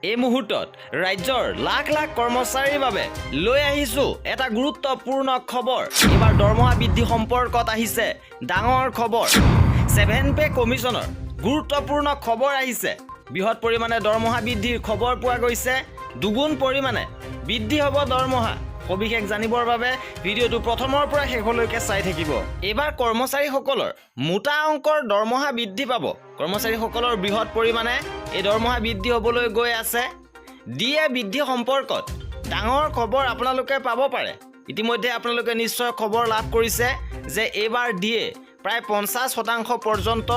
এই মুহূৰ্তত ৰাজ্যৰ লাখ লাখ কৰ্মচাৰীৰ বাবে লৈ আহিছোঁ এটা গুৰুত্বপূৰ্ণ খবৰ। এবাৰ দৰমহা বৃদ্ধি সম্পৰ্কত আহিছে ডাঙৰ খবৰ। 7 পে কমিছনৰ গুৰুত্বপূৰ্ণ খবৰ আহিছে। বৃহৎ পৰিমাণে দৰমহা বৃদ্ধিৰ খবৰ পোৱা গৈছে। দুগুণ পৰিমাণে বৃদ্ধি হ'ব দৰমহা। সবিশেষ জানিবৰ বাবে ভিডিঅ'টো প্ৰথমৰ পৰা শেষলৈকে চাই থাকিব। এইবাৰ কৰ্মচাৰীসকলৰ মোটা অংকৰ দৰমহা বৃদ্ধি পাব। কৰ্মচাৰীসকলৰ বৃহৎ পৰিমাণে এই দৰমহা বৃদ্ধি হ'বলৈ গৈ আছে। ডিএ বৃদ্ধি সম্পৰ্কত ডাঙৰ খবৰ আপোনালোকে পাব পাৰে। ইতিমধ্যে আপোনালোকে নিশ্চয় খবৰ লাভ কৰিছে যে এইবাৰ ডিএ প্ৰায় 50% পৰ্যন্ত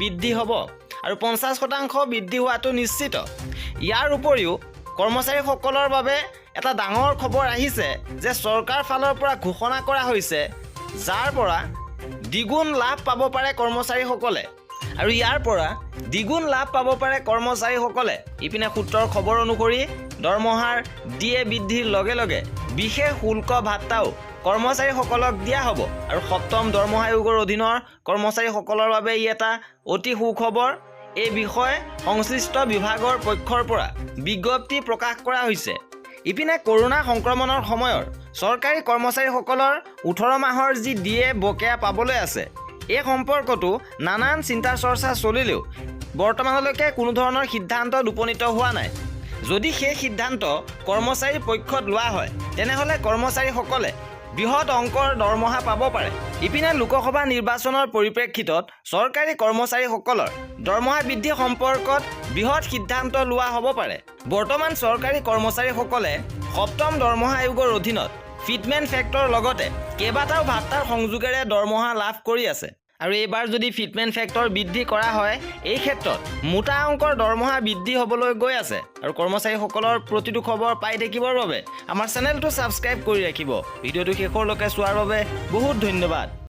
বৃদ্ধি হ'ব আৰু 50% বৃদ্ধি হোৱাটো নিশ্চিত। ইয়াৰ উপৰিও কৰ্মচাৰীসকলৰ বাবে এটা ডাঙৰ খবৰ আহিছে যে চৰকাৰ ফালৰ পৰা ঘোষণা কৰা হৈছে যাৰ পৰা দ্বিগুণ লাভ পাব পাৰে কৰ্মচাৰীসকলে আৰু ইয়াৰ পৰা দ্বিগুণ লাভ পাব পাৰে কৰ্মচাৰীসকলে। ইপিনে সূত্ৰৰ খবৰ অনুসৰি দৰমহাৰ ডিএ বৃদ্ধিৰ লগে লগে বিশেষ শুল্ক ভাত্তাও কৰ্মচাৰীসকলক দিয়া হ'ব আৰু সপ্তম দৰমহা আয়োগৰ অধীনৰ কৰ্মচাৰীসকলৰ বাবে ই এটা অতি সুখবৰ। এই বিষয়ে সংশ্লিষ্ট বিভাগৰ পক্ষৰ পৰা বিজ্ঞপ্তি প্ৰকাশ কৰা হৈছে। ইপিনে কৰোনা সংক্ৰমণৰ সময়ৰ চৰকাৰী কৰ্মচাৰীসকলৰ 18 মাহৰ যি ডিএ বকেয়া পাবলৈ আছে এই সম্পৰ্কতো নানান চিন্তা চৰ্চা চলিলেও বৰ্তমানলৈকে কোনো ধৰণৰ সিদ্ধান্তত উপনীত হোৱা নাই। যদি সেই সিদ্ধান্ত কৰ্মচাৰীৰ পক্ষত লোৱা হয় তেনেহ'লে কৰ্মচাৰীসকলে বৃহৎ অংকৰ দৰমহা পাব পাৰে। ইপিনে লোকসভা নিৰ্বাচনৰ পৰিপ্ৰেক্ষিতত চৰকাৰী কৰ্মচাৰীসকলৰ দৰমহা বৃদ্ধি সম্পৰ্কত বৃহৎ সিদ্ধান্ত লোৱা হ'ব পাৰে। বৰ্তমান চৰকাৰী কৰ্মচাৰীসকলে সপ্তম দৰমহা আয়োগৰ অধীনত ফিটমেণ্ট ফেক্টৰ লগতে কেইবাটাও ভাত্তাৰ সংযোগেৰে দৰমহা লাভ কৰি আছে আৰু এইবাৰ যদি ফিটমেণ্ট ফেক্টৰ বৃদ্ধি কৰা হয় এই ক্ষেত্ৰত মোটা অংকৰ দৰমহা বৃদ্ধি হ'বলৈ গৈ আছে আৰু কৰ্মচাৰীসকলৰ প্ৰতিটো খবৰ পাই থাকিবৰ বাবে আমাৰ চেনেলটো ছাবস্ক্ৰাইব কৰি ৰাখিব। ভিডিঅ'টো শেষলৈকে চোৱাৰ বাবে বহুত ধন্যবাদ।